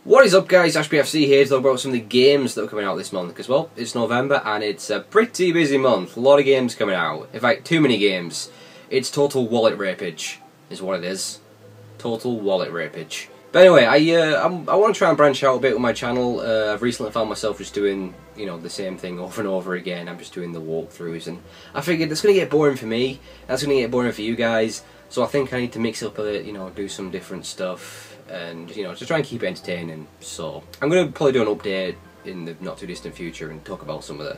What is up, guys? Ashbfc here to talk about some of the games that are coming out this month, because, well, it's November and it's a pretty busy month. A lot of games coming out. In fact, too many games. It's total wallet rapage, is what it is. Total wallet rapage. But anyway, I want to try and branch out a bit with my channel. I've recently found myself just doing, the same thing over and over again. I'm just doing the walkthroughs, and I figured that's going to get boring for me. That's going to get boring for you guys. So I think I need to mix it up a bit, do some different stuff. And to try and keep it entertaining. So I'm going to probably do an update in the not too distant future and talk about some of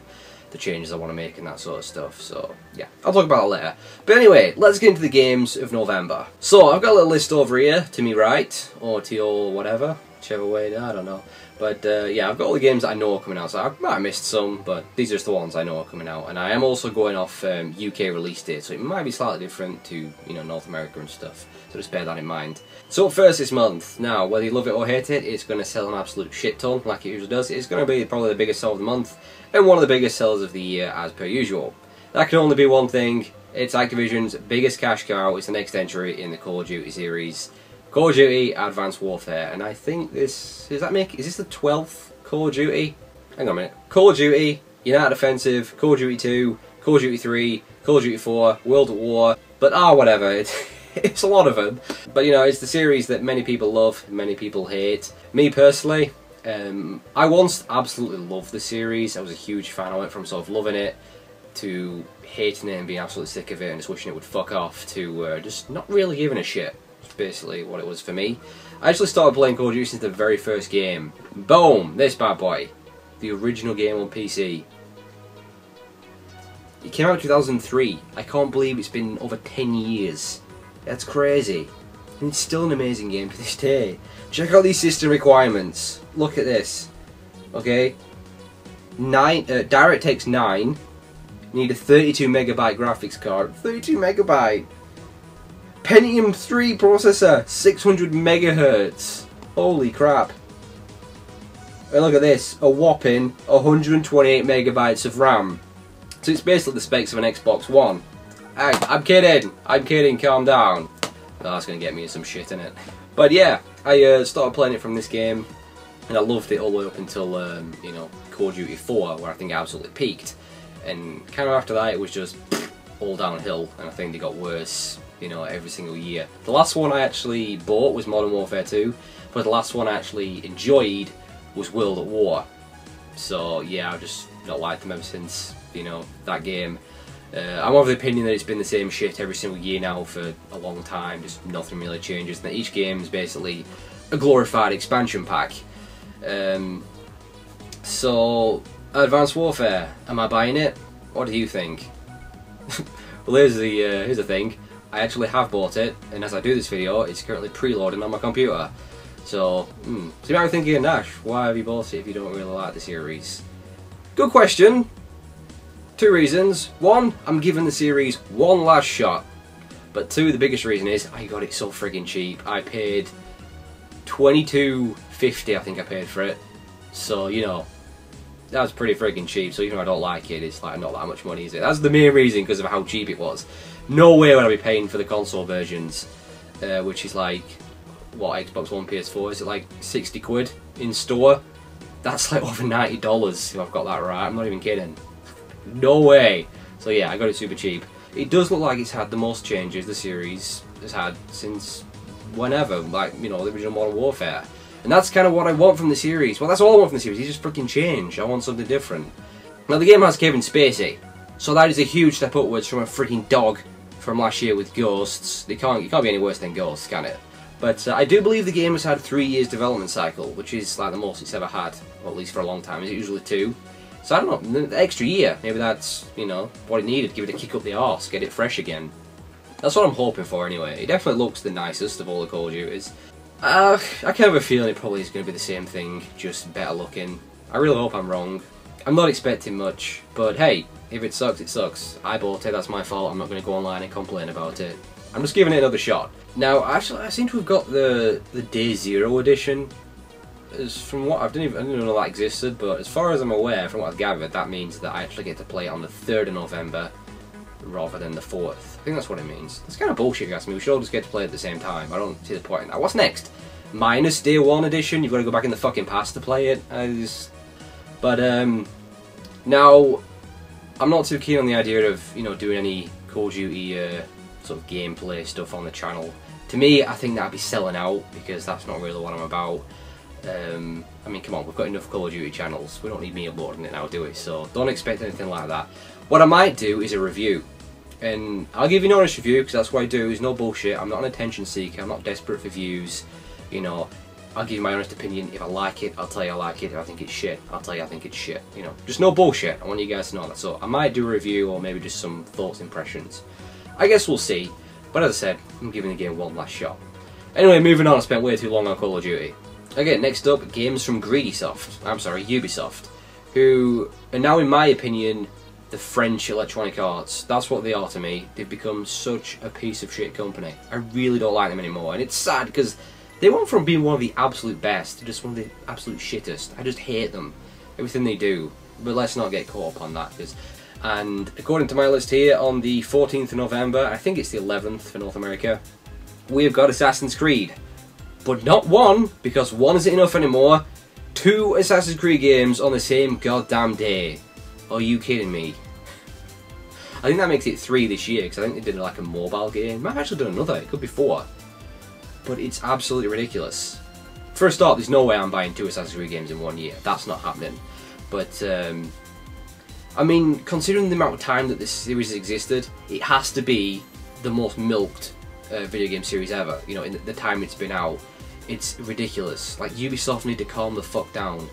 the changes I want to make and that sort of stuff. So yeah, I'll talk about it later. But anyway, let's get into the games of November. So I've got a little list over here to me right, or to your whatever, whichever way, I don't know. But yeah, I've got all the games that I know are coming out. So I might have missed some, but these are just the ones I know are coming out. And I am also going off UK release date, so it might be slightly different to North America and stuff. So just bear that in mind. So first this month, now whether you love it or hate it, it's going to sell an absolute shit ton like it usually does. It's going to be probably the biggest seller of the month and one of the biggest sellers of the year as per usual. That can only be one thing. It's Activision's biggest cash cow. It's the next entry in the Call of Duty series. Call of Duty Advanced Warfare, and I think is this the 12th Call of Duty? Hang on a minute. Call of Duty, United Offensive, Call of Duty 2, Call of Duty 3, Call of Duty 4, World at War, but whatever, it's a lot of them. But it's the series that many people love, many people hate. Me personally, I once absolutely loved the series. I was a huge fan. I went from sort of loving it to hating it and being absolutely sick of it and just wishing it would fuck off to just not really giving a shit. Basically what it was for me. I actually started playing Call of Duty since the very first game. Boom! This bad boy. The original game on PC. It came out in 2003. I can't believe it's been over 10 years. That's crazy. And it's still an amazing game to this day. Check out these system requirements. Look at this. Okay? DirectX 9. You need a 32 megabyte graphics card. 32 megabyte! Pentium 3 processor, 600 megahertz. Holy crap. And look at this, a whopping 128 megabytes of RAM. So it's basically the specs of an Xbox One. I'm kidding, calm down. Oh, that's going to get me in some shit, innit? But yeah, I started playing it from this game, and I loved it all the way up until, Call of Duty 4, where I think it absolutely peaked. And kind of after that, it was just all downhill, and I think they got worse. Every single year. The last one I actually bought was Modern Warfare 2, but the last one I actually enjoyed was World at War. So yeah, I've just not liked them ever since, that game. I'm of the opinion that it's been the same shit every single year now for a long time, just nothing really changes, and that each game is basically a glorified expansion pack. So, Advanced Warfare, am I buying it? What do you think? Well, here's the thing. I actually have bought it, and as I do this video, it's currently preloading on my computer. So you might be thinking, Nash, why have you bought it if you don't really like the series? Good question. Two reasons. One, I'm giving the series one last shot. But two, the biggest reason is I got it so friggin' cheap. I paid $22.50, I think I paid for it. So, that was pretty friggin' cheap, so even if I don't like it, it's like not that much money, is it? That's the main reason, because of how cheap it was. No way would I be paying for the console versions, which is like, what, Xbox One, PS4, is it like 60 quid in store? That's like over $90 if I've got that right, I'm not even kidding. No way! So yeah, I got it super cheap. It does look like it's had the most changes the series has had since whenever, like, the original Modern Warfare. And that's kind of what I want from the series. Well, that's all I want from the series, it's just freaking change. I want something different. Now, the game has Kevin Spacey, so that is a huge step upwards from a freaking dog from last year with Ghosts. It can't be any worse than Ghosts, can it? But I do believe the game has had 3 years development cycle, which is like the most it's ever had, or at least for a long time. Is it usually 2? So I don't know, the extra year, maybe that's, what it needed, give it a kick up the arse, get it fresh again. That's what I'm hoping for anyway. It definitely looks the nicest of all the Call of Duties. I kind of have a feeling it probably is going to be the same thing, just better looking. I really hope I'm wrong. I'm not expecting much, but hey, if it sucks, it sucks. I bought it, that's my fault, I'm not going to go online and complain about it. I'm just giving it another shot. Now, actually, I seem to have got the Day Zero edition. As from what I didn't even know that existed, but as far as I'm aware, from what I've gathered, that means that I actually get to play it on the 3rd of November rather than the 4th. I think that's what it means. It's kind of bullshit, if you ask me. We should all just get to play at the same time. I don't see the point in that. What's next? minus Day 1 edition. You've got to go back in the fucking past to play it. But now, I'm not too keen on the idea of, you know, doing any Call of Duty sort of gameplay stuff on the channel. To me, I think that'd be selling out, because that's not really what I'm about. I mean, come on, we've got enough Call of Duty channels. We don't need me uploading it now, do we? So don't expect anything like that. What I might do is a review. And I'll give you an honest review, because that's what I do. It's no bullshit. I'm not an attention seeker. I'm not desperate for views. You know, I'll give you my honest opinion. If I like it, I'll tell you I like it. If I think it's shit, I'll tell you I think it's shit. You know, just no bullshit. I want you guys to know that. So I might do a review, or maybe just some thoughts, impressions. I guess we'll see. But as I said, I'm giving the game one last shot. Anyway, moving on. I spent way too long on Call of Duty. Okay, next up, games from Ubisoft, who are now, in my opinion, the French Electronic Arts. That's what they are to me. They've become such a piece of shit company. I really don't like them anymore, and it's sad because they went from being one of the absolute best to just one of the absolute shittest. I just hate them, everything they do. But let's not get caught up on that. And according to my list here, on the 14th of November, I think it's the 11th for North America, we've got Assassin's Creed. But not one, because one isn't enough anymore. 2 Assassin's Creed games on the same goddamn day. Are you kidding me? I think that makes it 3 this year, because I think they did like a mobile game. Might have actually done another, it could be 4. But it's absolutely ridiculous. For a start, there's no way I'm buying 2 Assassin's Creed games in 1 year. That's not happening. But, I mean, considering the amount of time that this series has existed, it has to be the most milked video game series ever. You know, in the time it's been out. It's ridiculous. Like, Ubisoft need to calm the fuck down.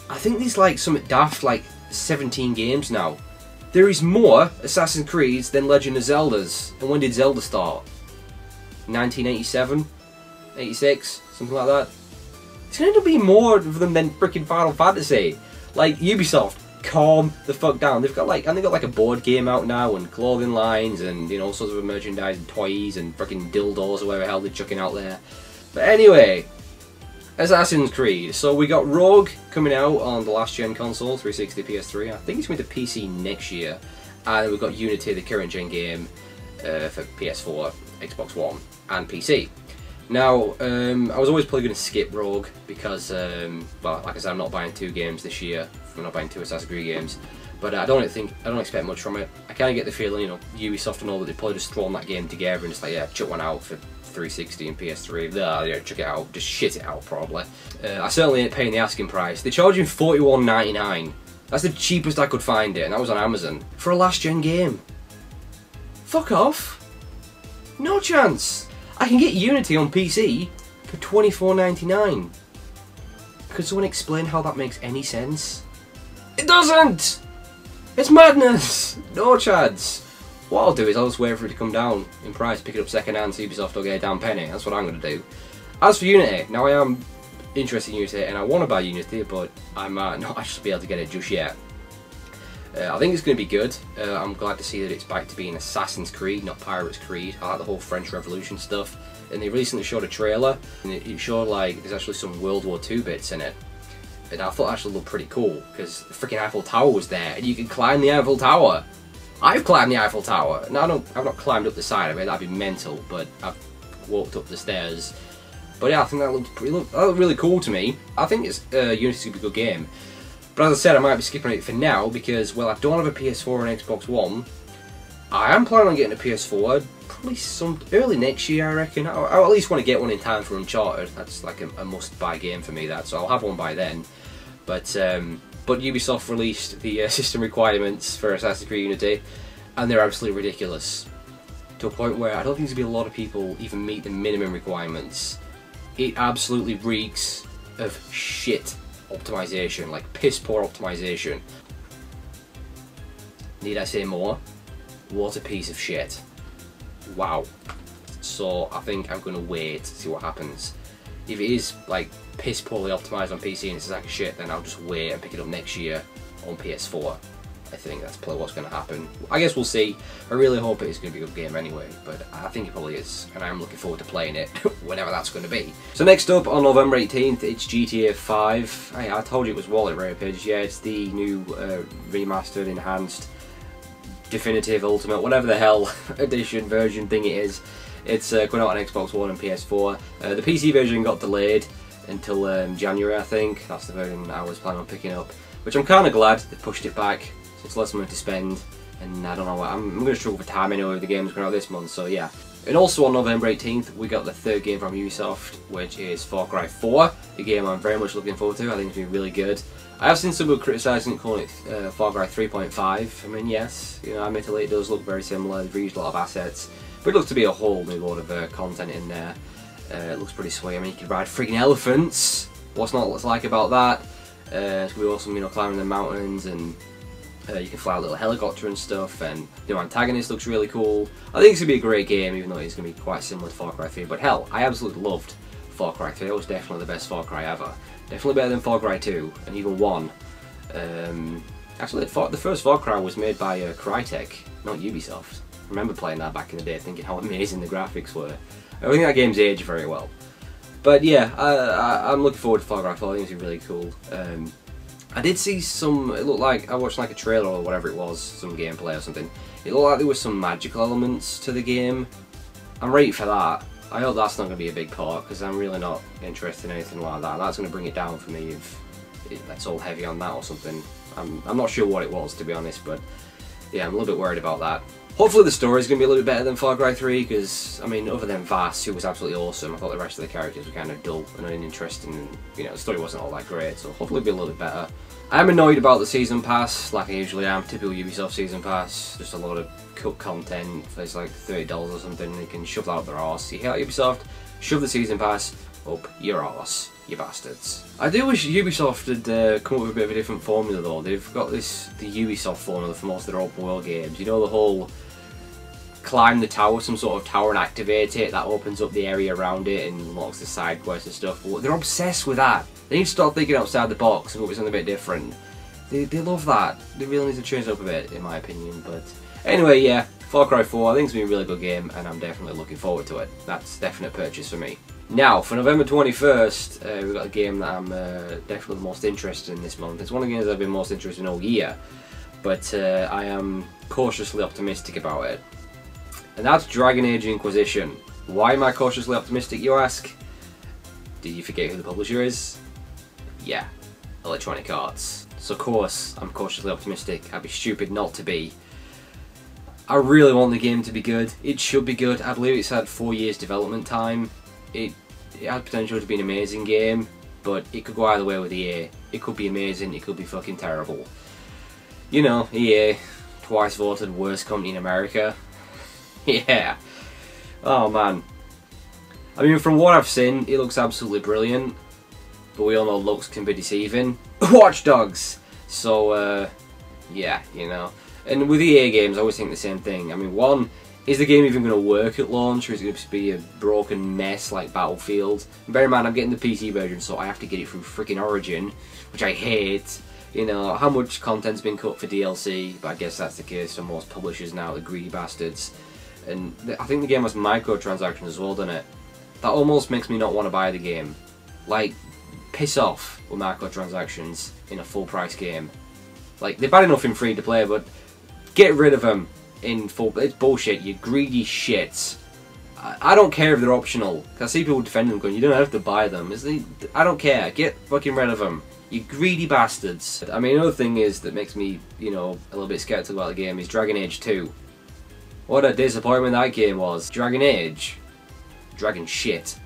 I think there's like something daft, like 17 games now. There is more Assassin's Creeds than Legend of Zeldas. And when did Zelda start? 1987? 86? Something like that? It's going to end up being more of them than freaking Final Fantasy. Like, Ubisoft, calm the fuck down. They've got like, and they've got like a board game out now, and clothing lines, and, you know, all sorts of merchandise and toys and freaking dildos or whatever the hell they're chucking out there. But anyway, Assassin's Creed. So we got Rogue coming out on the last gen console, 360, PS3. I think it's going to PC next year. And we've got Unity, the current gen game, for PS4, Xbox One, and PC. Now, I was always probably going to skip Rogue because, well, like I said, I'm not buying 2 games this year. I'm not buying 2 Assassin's Creed games. But I don't expect much from it. I kind of get the feeling, you know, Ubisoft and all that, they've probably just thrown that game together and just like, yeah, chuck one out for 360 and PS3. Yeah, chuck it out, just shit it out probably. I certainly ain't paying the asking price. They're charging $41.99. That's the cheapest I could find it, and that was on Amazon for a last gen game. Fuck off. No chance. I can get Unity on PC for $24.99. Could someone explain how that makes any sense? It doesn't! It's madness! No chance. What I'll do is I'll just wait for it to come down in price, pick it up second hand, so Ubisoft will get a damn penny. That's what I'm going to do. As for Unity, now I am interested in Unity and I want to buy Unity, but I might not actually be able to get it just yet. I think it's going to be good. I'm glad to see that it's back to being Assassin's Creed, not Pirates Creed. I like the whole French Revolution stuff. And they recently showed a trailer, and it showed like there's actually some World War II bits in it. And I thought it actually looked pretty cool, because the freaking Eiffel Tower was there, and you can climb the Eiffel Tower. I've climbed the Eiffel Tower. Now I've not climbed up the side of it, that'd be mental, but I've walked up the stairs. But yeah, I think that looked really cool to me. I think Unity's gonna be a good game. But as I said, I might be skipping it for now because, well, I don't have a PS4 and Xbox One. I am planning on getting a PS4, probably early next year, I reckon. I'll at least want to get one in time for Uncharted. That's like a must-buy game for me, so I'll have one by then. But Ubisoft released the system requirements for Assassin's Creed Unity, and they're absolutely ridiculous. To a point where I don't think there's going to be a lot of people even meet the minimum requirements. It absolutely reeks of shit optimization, like piss poor optimization. Need I say more? What a piece of shit. Wow. So I think I'm going to wait to see what happens. If it is like piss poorly optimized on PC and it's like shit, then I'll just wait and pick it up next year on PS4. I think that's probably what's going to happen. I guess we'll see. I really hope it is going to be a good game anyway, but I think it probably is, and I'm looking forward to playing it whenever that's going to be. So next up, on November 18th, it's GTA 5. I told you it was Wallet Rampage. Yeah, it's the new remastered, enhanced, definitive, ultimate, whatever the hell edition version thing it is. It's going out on Xbox One and PS4. The PC version got delayed until January, I think. That's the version I was planning on picking up, which I'm kind of glad they pushed it back, so it's less money to spend, and I don't know what, I'm going to struggle for time anyway with the games going out this month, so yeah. And also on November 18th, we got the third game from Ubisoft, which is Far Cry 4, a game I'm very much looking forward to. I think it's going to be really good. I have seen some people criticising it, calling it Far Cry 3.5. I mean, yes, you know, admittedly it does look very similar, they've reused a lot of assets, but it looks to be a whole new load of content in there. It looks pretty sweet. I mean, you can ride freaking elephants. What's not what's like about that? It's going to be awesome, you know, climbing the mountains, and you can fly a little helicopter and stuff, and the antagonist looks really cool. I think it's going to be a great game, even though it's going to be quite similar to Far Cry 3. But hell, I absolutely loved Far Cry 3. It was definitely the best Far Cry ever. Definitely better than Far Cry 2, and even 1. Actually, the first Far Cry was made by Crytek, not Ubisoft. I remember playing that back in the day, thinking how amazing the graphics were. I think that game's aged very well. But yeah, I'm looking forward to Far Cry 4. I think it's really cool. I did see some, it looked like, I watched like a trailer or whatever it was, some gameplay or something. It looked like there was some magical elements to the game. I'm ready for that. I hope that's not going to be a big part, because I'm really not interested in anything like that. That's going to bring it down for me if it's all heavy on that or something. I'm not sure what it was, to be honest, but yeah, I'm a little bit worried about that. Hopefully the story's going to be a little bit better than Far Cry 3, because, I mean, other than Vass, who was absolutely awesome, I thought the rest of the characters were kind of dull and uninteresting, and, you know, the story wasn't all that great, so hopefully it'll be a little bit better. I am annoyed about the Season Pass, like I usually am, typical Ubisoft Season Pass, just a lot of cut content, it's like $30 or something, and you can shove that up their arse. You hate Ubisoft, shove the Season Pass up your arse, you bastards. I do wish Ubisoft had come up with a bit of a different formula though. They've got the Ubisoft formula for most of their open world games, you know, the whole climb the tower, some sort of tower, and activate it, that opens up the area around it and unlocks the side quests and stuff. They're obsessed with that. They need to start thinking outside the box and go with something a bit different. They love that. They really need to change it up a bit, in my opinion. But anyway, yeah, Far Cry 4, I think it's been a really good game, and I'm definitely looking forward to it. That's a definite purchase for me. Now, for November 21st, we've got a game that I'm definitely the most interested in this month. It's one of the games I've been most interested in all year, but I am cautiously optimistic about it. And that's Dragon Age Inquisition. Why am I cautiously optimistic, you ask? Did you forget who the publisher is? Yeah, Electronic Arts. So of course, I'm cautiously optimistic. I'd be stupid not to be. I really want the game to be good. It should be good. I believe it's had 4 years development time. It had potential to be an amazing game, but it could go either way with EA. It could be amazing, it could be fucking terrible. You know, EA, twice voted worst company in America. Yeah. Oh man. I mean, from what I've seen, it looks absolutely brilliant, but we all know looks can be deceiving. Watch Dogs! So, yeah, you know. And with EA games, I always think the same thing. I mean, one, is the game even going to work at launch, or is it going to be a broken mess like Battlefield? And bear in mind, I'm getting the PC version, so I have to get it through freaking Origin, which I hate. You know, how much content's been cut for DLC, but I guess that's the case for most publishers now, the greedy bastards. And I think the game has microtransactions as well, doesn't it? That almost makes me not want to buy the game. Like, piss off with microtransactions in a full price game. Like, they're bad enough in free to play, but get rid of them in full. It's bullshit, you greedy shits. I don't care if they're optional. I see people defending them going, you don't have to buy them. I don't care, get fucking rid of them. You greedy bastards. I mean, another thing is that makes me, you know, a little bit skeptical about the game is Dragon Age 2. What a disappointment that game was. Dragon Age. Dragon shit.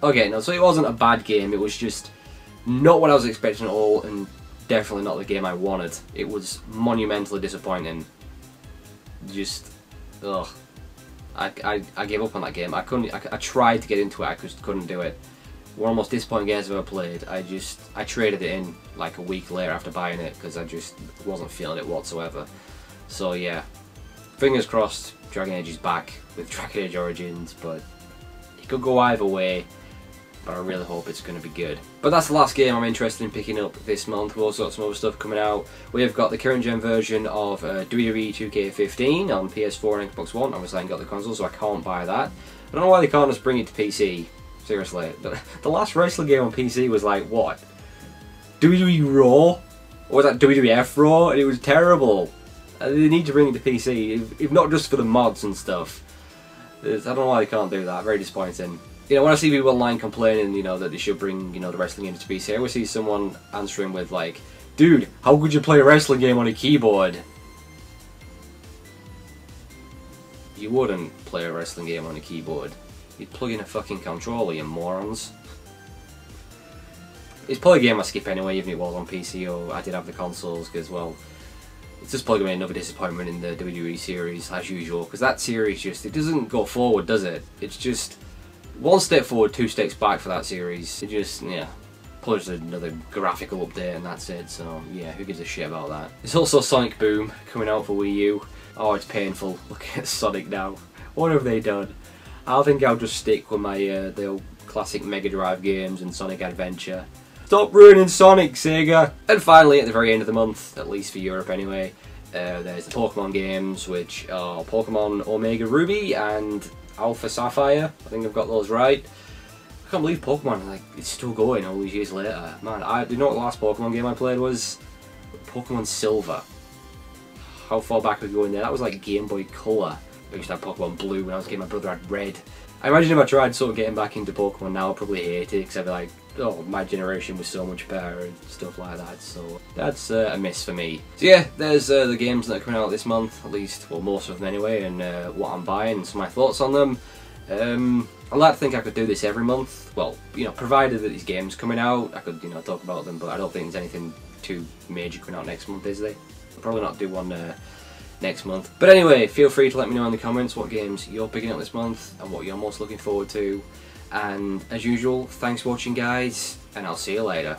Okay, no, so it wasn't a bad game, it was just not what I was expecting at all, and definitely not the game I wanted. It was monumentally disappointing. Just, ugh. I gave up on that game. I tried to get into it, I just couldn't do it. One of the most disappointing games I've ever played. I traded it in like a week later after buying it, because I just wasn't feeling it whatsoever. So yeah. Fingers crossed, Dragon Age is back with Dragon Age Origins, but it could go either way, but I really hope it's going to be good. But that's the last game I'm interested in picking up this month. We've also got some other stuff coming out. We've got the current gen version of WWE 2K15 on PS4 and Xbox One. Obviously I ain't got the console, so I can't buy that. I don't know why they can't just bring it to PC. Seriously. The last wrestling game on PC was like, what? WWE Raw? Or was that WWF Raw? And it was terrible. They need to bring it to PC, if not just for the mods and stuff. I don't know why they can't do that. Very disappointing. You know, when I see people online complaining, you know, that they should bring, you know, the wrestling games to PC, I always see someone answering with like, dude, how could you play a wrestling game on a keyboard? You wouldn't play a wrestling game on a keyboard. You'd plug in a fucking controller, you morons. It's probably a game I skip anyway, even if it was on PC or I did have the consoles, because, well, it's just probably going to be another disappointment in the WWE series, as usual, because that series just, it doesn't go forward, does it? It's just one step forward, two steps back for that series. It just, yeah, plus another graphical update and that's it, so yeah, who gives a shit about that? There's also Sonic Boom coming out for Wii U. Oh, it's painful looking at Sonic now. What have they done? I think I'll just stick with my the old classic Mega Drive games and Sonic Adventure. Stop ruining Sonic, Sega! And finally, at the very end of the month, at least for Europe anyway, there's the Pokemon games, which are Pokemon Omega Ruby and Alpha Sapphire. I think I've got those right. I can't believe Pokemon, like, it's still going all these years later. Man, you know what the last Pokemon game I played was? Pokemon Silver. How far back we go in there? That was like Game Boy Color. I used to have Pokemon Blue when I was a kid, my brother had Red. I imagine if I tried sort of getting back into Pokemon now, I'd probably hate it, because I'd be like, oh, my generation was so much better and stuff like that, so that's a miss for me. So yeah, there's the games that are coming out this month, at least, well, most of them anyway, and what I'm buying, and some of my thoughts on them. I'd like to think I could do this every month, well, you know, provided that these games coming out, I could, you know, talk about them, but I don't think there's anything too major coming out next month, is there? I'll probably not do one next month. But anyway, feel free to let me know in the comments what games you're picking up this month and what you're most looking forward to. And as usual, thanks for watching guys, and I'll see you later.